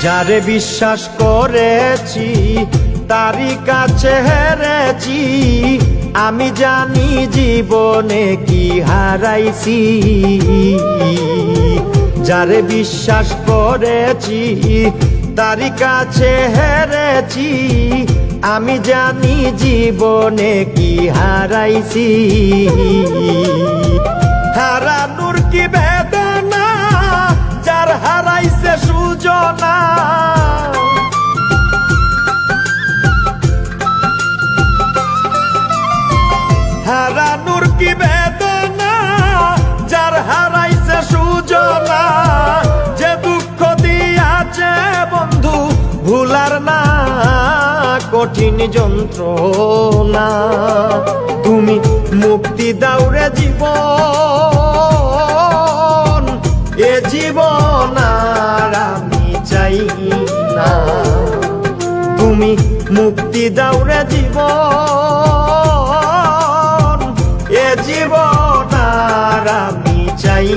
যারে বিশ্বাস করেছি তারই কাছে হেরেছি, আমি জানি জীবনে কি হারাইছি। যারে বিশ্বাস করেছি তারই কাছে হেরেছি, আমি জানি জীবনে কি হারাইছি। হারানোর কি বেদনা, যার হারাইছে সুজনা। হারানোর কি বেদনা, যার হারাইছে সুজনা। যে দুঃখ দিয়াছে বন্ধু ভুলার না কঠিন যন্ত্রণা। তুমি মুক্তি দাও রে জীবন, এ জীবন আর আমি চাই না। তুমি মুক্তি দাও রে জীবন, এ জীবন আর আমি চাই